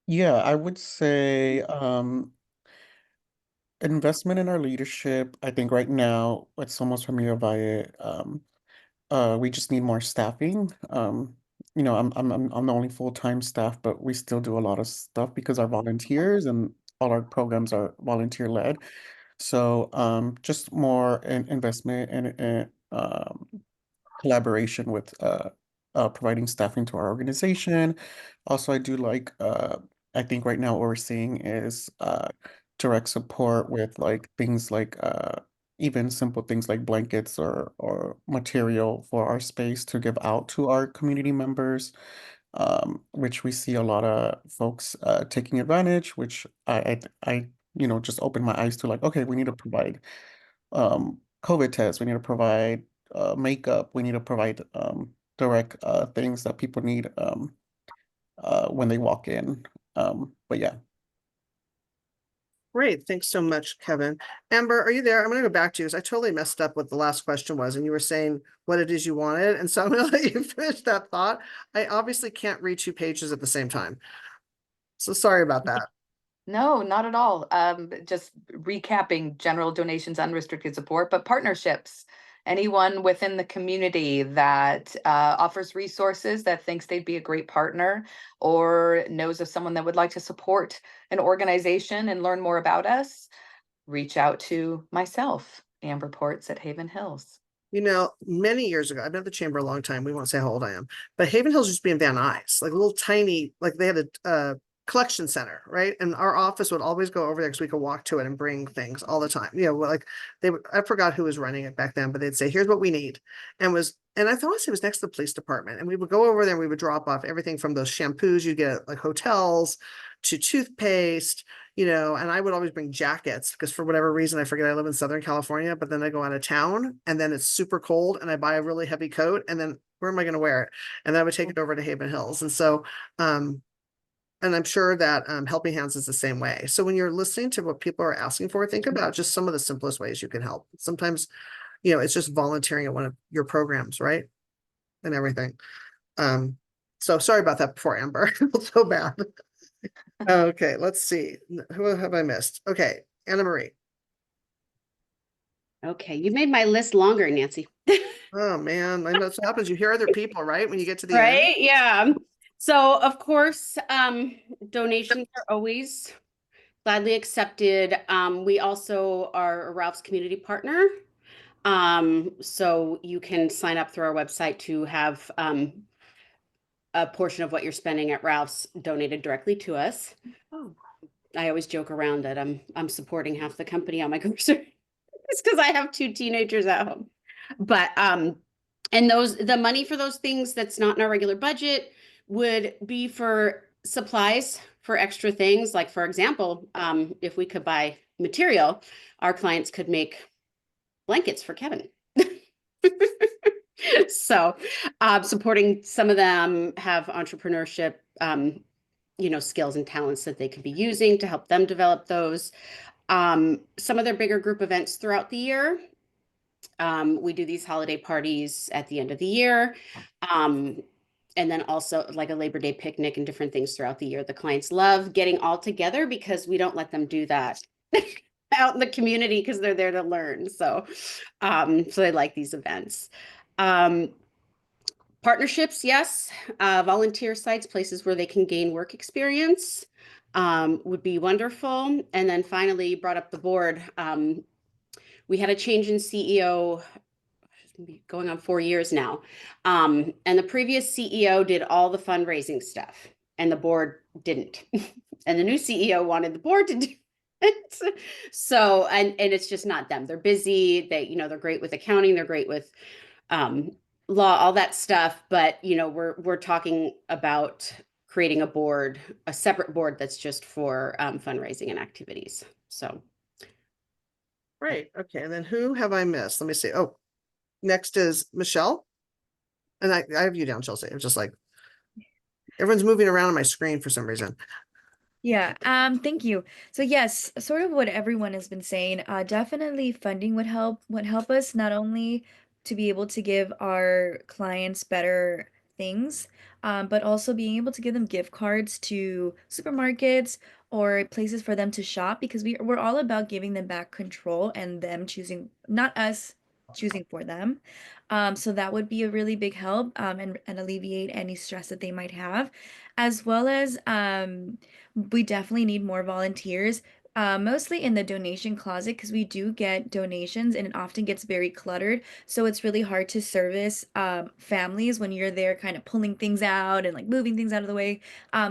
Yeah, I would say investment in our leadership. I think right now at Somos Familia Valle, we just need more staffing. I'm the only full-time staff, but we still do a lot of stuff because our volunteers and all our programs are volunteer-led. So just more investment and collaboration with providing staffing to our organization. Also, I do like I think right now what we're seeing is direct support with like things like even simple things like blankets or material for our space to give out to our community members, which we see a lot of folks taking advantage, which I just opened my eyes to, like, okay, we need to provide COVID tests, we need to provide makeup, we need to provide direct things that people need when they walk in. But yeah. Great. Thanks so much, Kevin. Amber, are you there? I'm going to go back to you because I totally messed up what the last question was, and you were saying what it is you wanted. And so I'm going to let you finish that thought. I obviously can't read 2 pages at the same time. So sorry about that. No, not at all. Just recapping: general donations, unrestricted support, but partnerships. Anyone within the community that offers resources, that thinks they'd be a great partner, or knows of someone that would like to support an organization and learn more about us, reach out to myself, Amber Ports at Haven Hills. Many years ago, I've been at the chamber a long time. We won't say how old I am, but Haven Hills used to be in Van Nuys, like a little tiny, like they had a collection center, right? And our office would always go over there because we could walk to it and bring things all the time. Like I forgot who was running it back then, but they'd say, here's what we need. And I thought it was next to the police department. And we would go over there and we would drop off everything from those shampoos you get at like hotels to toothpaste, and I would always bring jackets because for whatever reason, I forget I live in Southern California, but then I go out of town and then it's super cold and I buy a really heavy coat and then where am I going to wear it? And then I would take it over to Haven Hills. And so, and I'm sure that Helping Hands is the same way. So when you're listening to what people are asking for, think about just some of the simplest ways you can help. Sometimes, it's just volunteering at one of your programs, right? And everything. So sorry about that before, Amber. I feel so bad. Okay, let's see. Who have I missed? Okay, Anna Marie. Okay, you made my list longer, Nancy. Oh man, I know what happens. You hear other people, right? When you get to the end. Right? Yeah. So of course, donations are always gladly accepted. We also are a Ralph's community partner. So you can sign up through our website to have a portion of what you're spending at Ralph's donated directly to us. Oh. I always joke around that I'm supporting half the company on my groceries because I have 2 teenagers at home. But and the money for those things that's not in our regular budget would be for supplies for extra things. Like, for example, if we could buy material, our clients could make blankets for Kevin. So supporting some of them have entrepreneurship skills and talents that they could be using to help them develop those. Some of their bigger group events throughout the year. We do these holiday parties at the end of the year. And then also like a Labor Day picnic and different things throughout the year. The clients love getting all together because we don't let them do that out in the community because they're there to learn. So they like these events. Partnerships, yes. Volunteer sites, places where they can gain work experience would be wonderful. And then finally, brought up the board. We had a change in CEO going on 4 years now. And the previous CEO did all the fundraising stuff and the board didn't. And the new CEO wanted the board to do it. So, and it's just not them. They're busy. They're great with accounting. They're great with law, all that stuff. But, we're talking about creating a separate board that's just for fundraising and activities. So. Great. Okay. And then who have I missed? Let me see. Oh, next is Michelle. And I have you down, Chelsea. I'm just like, everyone's moving around on my screen for some reason. Yeah, thank you. So yes, sort of what everyone has been saying, definitely funding would help us not only to be able to give our clients better things, but also being able to give them gift cards to supermarkets or places for them to shop because we're all about giving them back control and them choosing, not us choosing for them. So that would be a really big help, and alleviate any stress that they might have, as well as we definitely need more volunteers, mostly in the donation closet because we do get donations and it often gets very cluttered. So it's really hard to service families when you're there kind of pulling things out and like moving things out of the way.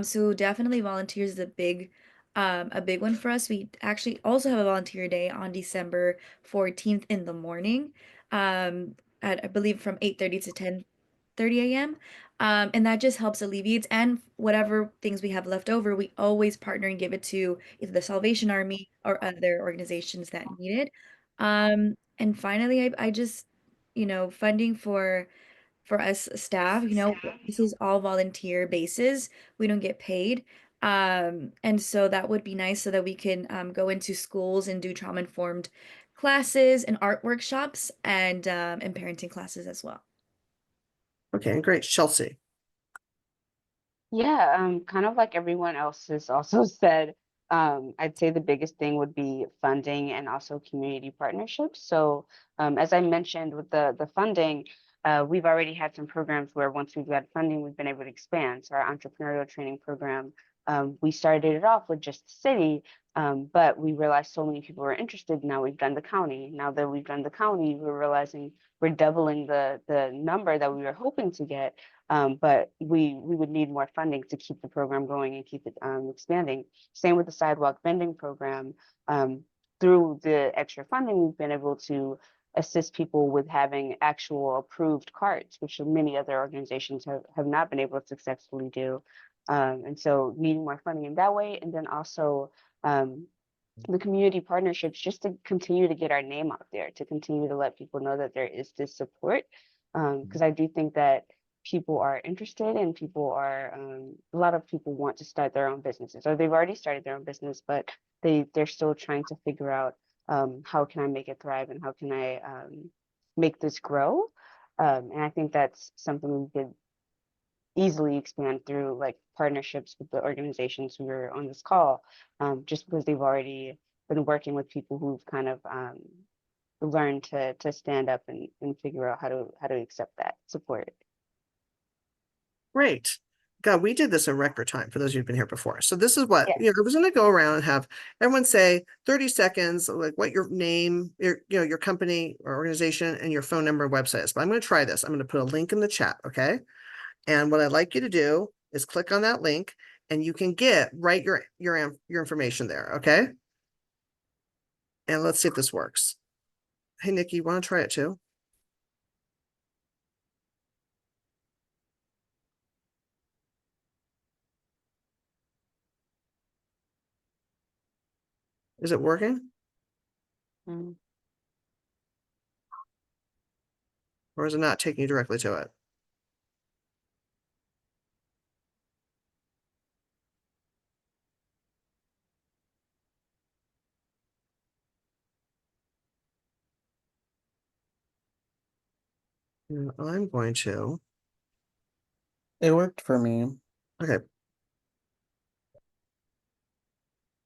So definitely volunteers is a big one for us. We actually also have a volunteer day on December 14th in the morning, at I believe from 8:30 to 10:30 a.m. And that just helps alleviates and whatever things we have left over, we always partner and give it to either the Salvation Army or other organizations that need it. And finally, I just, funding for us staff, this is all volunteer basis. We don't get paid. And so that would be nice so that we can go into schools and do trauma-informed classes and art workshops and parenting classes as well. Okay, great. Chelsea. Yeah, kind of like everyone else has also said, I'd say the biggest thing would be funding and also community partnerships. So, as I mentioned with the funding, we've already had some programs where once we've got funding, we've been able to expand. So our entrepreneurial training program, we started it off with just the city, but we realized so many people were interested. Now we've done the county. Now that we've done the county, we're realizing we're doubling the number that we were hoping to get. But we would need more funding to keep the program going and keep it expanding. Same with the sidewalk vending program. Through the extra funding, we've been able to assist people with having actual approved carts, which many other organizations have not been able to successfully do. And so needing more funding in that way, and then also the community partnerships just to continue to get our name out there, to continue to let people know that there is this support. Because I do think that people are interested and people are a lot of people want to start their own businesses, or they've already started their own business, but they're still trying to figure out how can I make it thrive and how can I make this grow. And I think that's something we could easily expand through like partnerships with the organizations who are on this call, just because they've already been working with people who've kind of learned to stand up and figure out how to accept that support. Great. God, we did this in record time for those who've been here before. So this is what, Yeah. I was going to go around and have everyone say 30 seconds, like what your name, your company or organization and your phone number and website is. But I'm going to try this. I'm going to put a link in the chat. Okay. And what I'd like you to do is click on that link and you can write your information there. Okay. And let's see if this works. Hey, Nikki, you want to try it too? Is it working? Mm. Or is it not taking you directly to it? And I'm going to, It worked for me. okay.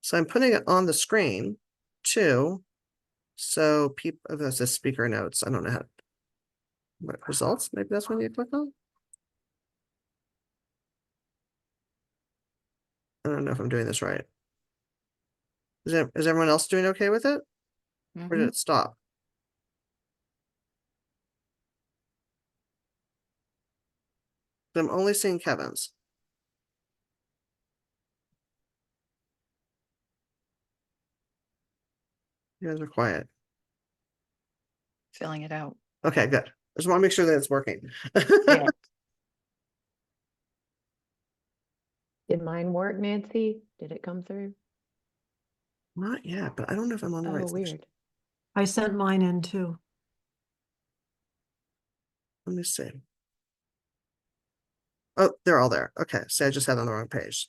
So I'm putting it on the screen too. So people, that's a speaker notes. I don't know how. What results? Maybe that's what you click on. I don't know if I'm doing this right. Is everyone else doing okay with it? Or did it stop? I'm only seeing Kevin's. You guys are quiet. Filling it out. Okay, good. I just want to make sure that it's working. Yeah. Did mine work, Nancy? Did it come through? Not yet, but I don't know if I'm on the Oh, right section. weird. I sent mine in too. Let me see. Oh, they're all there. Okay, see, I just had on the wrong page.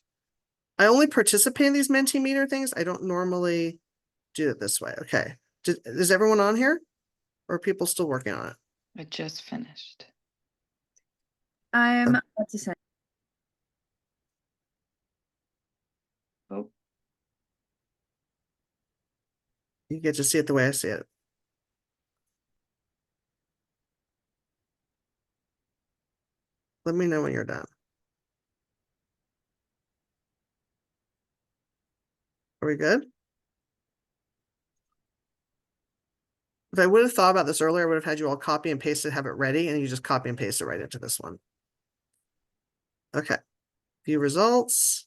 I only participate in these Mentimeter things. I don't normally do it this way. Okay. Is everyone on here? Or are people still working on it? I just finished. I'm about to send. Oh, You get to see it the way I see it. Let me know when you're done. Are we good? If I would have thought about this earlier, I would have had you all copy and paste it, have it ready, and you just copy and paste it right into this one. Okay. View results.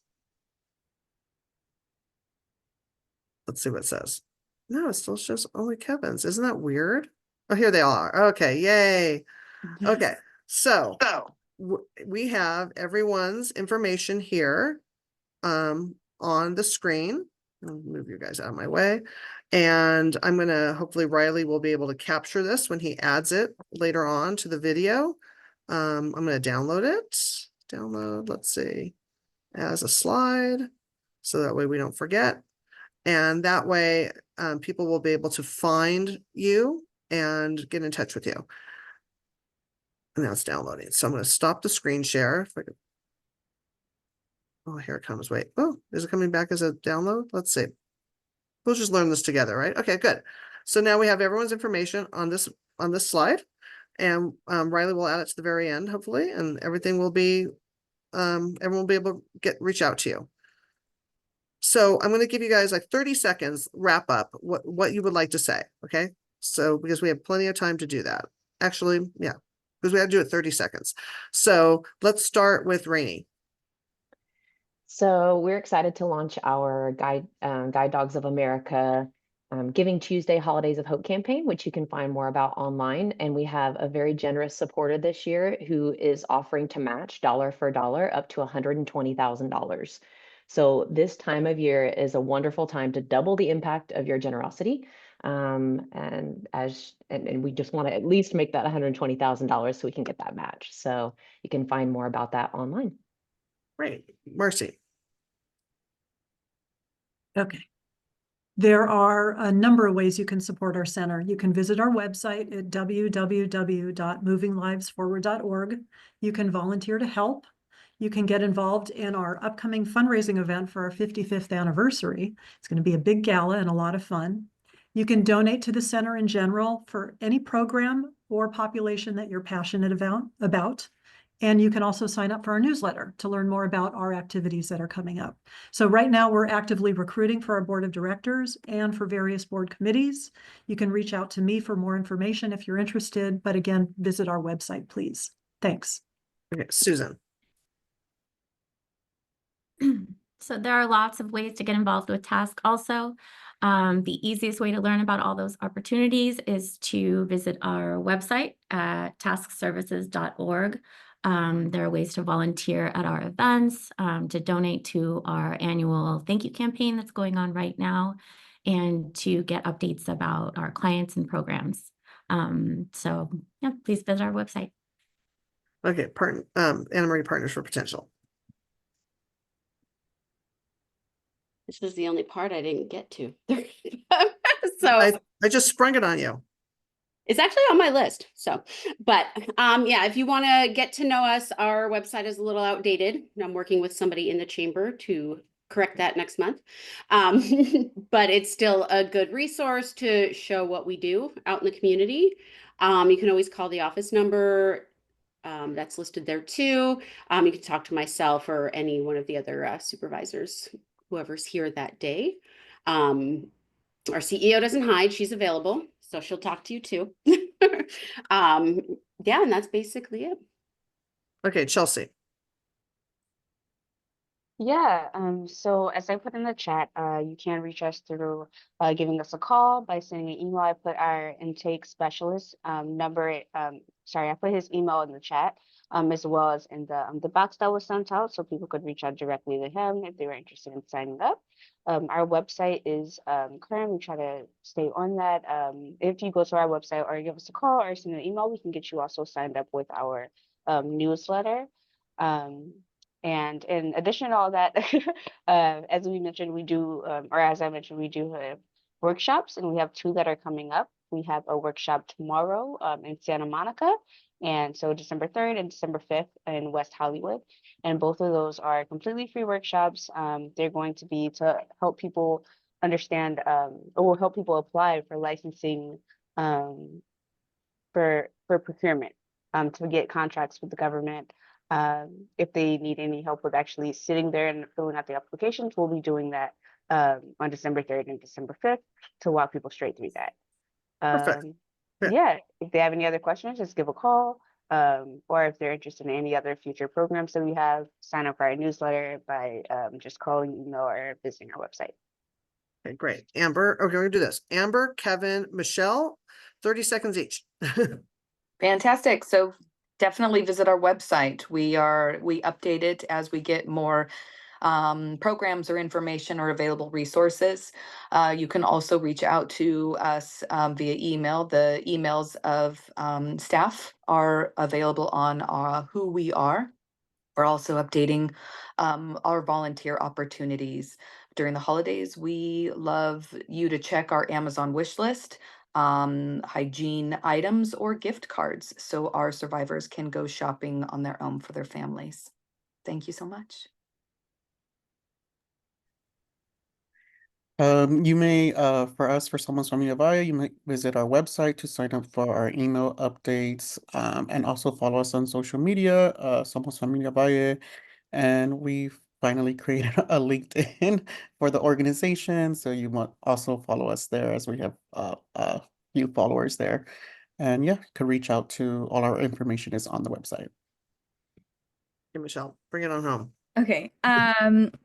Let's see what it says. No, it still shows only Kevin's. Isn't that weird? Oh, here they are. Okay, yay. Okay, so we have everyone's information here on the screen. I'll move you guys out of my way. And I'm gonna, hopefully Riley will be able to capture this when he adds it later on to the video. I'm gonna download it. Download, let's see, as a slide. So that way we don't forget. And that way people will be able to find you and get in touch with you. And now it's downloading. So I'm going to stop the screen share. If I could... Oh, here it comes. Wait. Oh, is it coming back as a download? Let's see. We'll just learn this together, right? Okay, good. So now we have everyone's information on this slide, and Riley will add it to the very end, hopefully, and everything will be everyone will be able to reach out to you. So I'm going to give you guys like 30 seconds wrap up what you would like to say. Okay. So because we have plenty of time to do that. Actually, yeah, because we have to do it 30 seconds. So let's start with Rainey. So we're excited to launch our Guide Dogs of America Giving Tuesday Holidays of Hope campaign, which you can find more about online. And we have a very generous supporter this year who is offering to match dollar for dollar up to $120,000. So this time of year is a wonderful time to double the impact of your generosity. And we just want to at least make that $120,000 so we can get that match. So you can find more about that online. Great. Marcy. Okay. There are a number of ways you can support our center. You can visit our website at www.movinglivesforward.org. You can volunteer to help. You can get involved in our upcoming fundraising event for our 55th anniversary. It's going to be a big gala and a lot of fun. You can donate to the center in general for any program or population that you're passionate about. And you can also sign up for our newsletter to learn more about our activities that are coming up. So right now we're actively recruiting for our board of directors and for various board committees. You can reach out to me for more information if you're interested, but again, visit our website, please. Thanks. Okay, Susan. So there are lots of ways to get involved with TASK also. The easiest way to learn about all those opportunities is to visit our website at taskservices.org. There are ways to volunteer at our events, to donate to our annual thank you campaign that's going on right now, and to get updates about our clients and programs. So yeah, please visit our website. Okay, Anna Marie, Partners for Potential. This is the only part I didn't get to. So I just sprung it on you. It's actually on my list. So, but yeah, if you want to get to know us, our website is a little outdated. I'm working with somebody in the chamber to correct that next month. But it's still a good resource to show what we do out in the community. You can always call the office number that's listed there too. You can talk to myself or any one of the other supervisors, whoever's here that day. Our CEO doesn't hide, she's available, so she'll talk to you too. Yeah, and that's basically it. Okay, Chelsea. Yeah, so as I put in the chat, you can reach us through giving us a call by sending an email. I put our intake specialist number, sorry, I put his email in the chat, as well as in the box that was sent out, so people could reach out directly to him if they were interested in signing up. Our website is current. We try to stay on that. If you go to our website or give us a call or send an email, we can get you also signed up with our newsletter. And in addition to all that, as we mentioned, we do, or as I mentioned, we do have workshops, and we have 2 that are coming up. We have a workshop tomorrow in Santa Monica, and so December 3rd and December 5th in West Hollywood. And both of those are completely free workshops. They're going to be to help people understand, or will help people apply for licensing for procurement, to get contracts with the government. If they need any help with actually sitting there and filling out the applications, we'll be doing that on December 3rd and December 5th to walk people straight through that. Perfect. Yeah. Yeah, if they have any other questions, just give a call. Or if they're interested in any other future programs that we have, sign up for our newsletter by just calling, email, or visiting our website. Okay, great. Amber, okay, we're gonna do this. Amber, Kevin, Michelle, 30 seconds each. Fantastic. So definitely visit our website. We update it as we get more programs or information or available resources. You can also reach out to us via email. The emails of staff are available on who we are. We're also updating our volunteer opportunities. During the holidays, we love you to check our Amazon wish list, hygiene items or gift cards, so our survivors can go shopping on their own for their families. Thank you so much. You may, for us, for Somos Familia Valle, you may visit our website to sign up for our email updates, and also follow us on social media, Somos Familia Valle, and we finally created a LinkedIn for the organization, so you might also follow us there as we have a few followers there. And yeah, you can reach out to all our information is on the website. Okay, Michelle, bring it on home. Okay.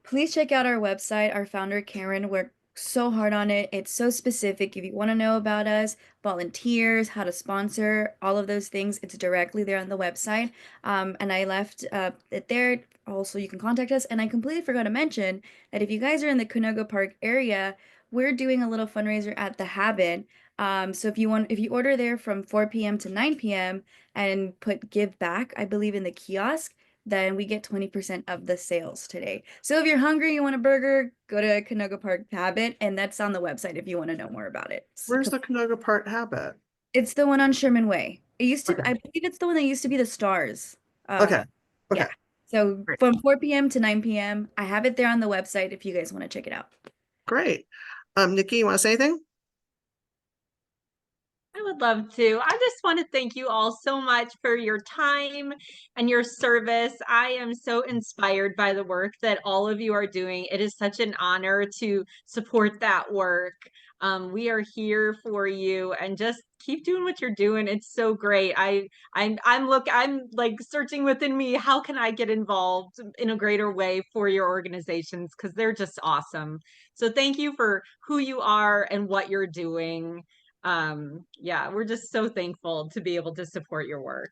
Please check out our website. Our founder, Karen, worked so hard on it. It's so specific. If you want to know about us, volunteers, how to sponsor, all of those things, it's directly there on the website. And I left it there. Also, you can contact us. And I completely forgot to mention that if you guys are in the Canoga Park area, we're doing a little fundraiser at the Habit. So if you order there from 4 p.m. to 9 p.m. and put give back, I believe in the kiosk, then we get 20% of the sales today. So if you're hungry, you want a burger, go to Canoga Park Habit, and that's on the website if you want to know more about it. Where's the Canoga Park Habit? It's the one on Sherman Way. It used to, Okay. I believe it's the one that used to be the Stars. Okay. Okay. Yeah. So Great. from 4 p.m. to 9 p.m. I have it there on the website if you guys want to check it out. Great. Nikki, you want to say anything? I would love to. I just want to thank you all so much for your time and your service. I am so inspired by the work that all of you are doing. It is such an honor to support that work. We are here for you, and just keep doing what you're doing. It's so great. I'm like searching within me. How can I get involved in a greater way for your organizations? Because they're just awesome. So thank you for who you are and what you're doing. Yeah, we're just so thankful to be able to support your work.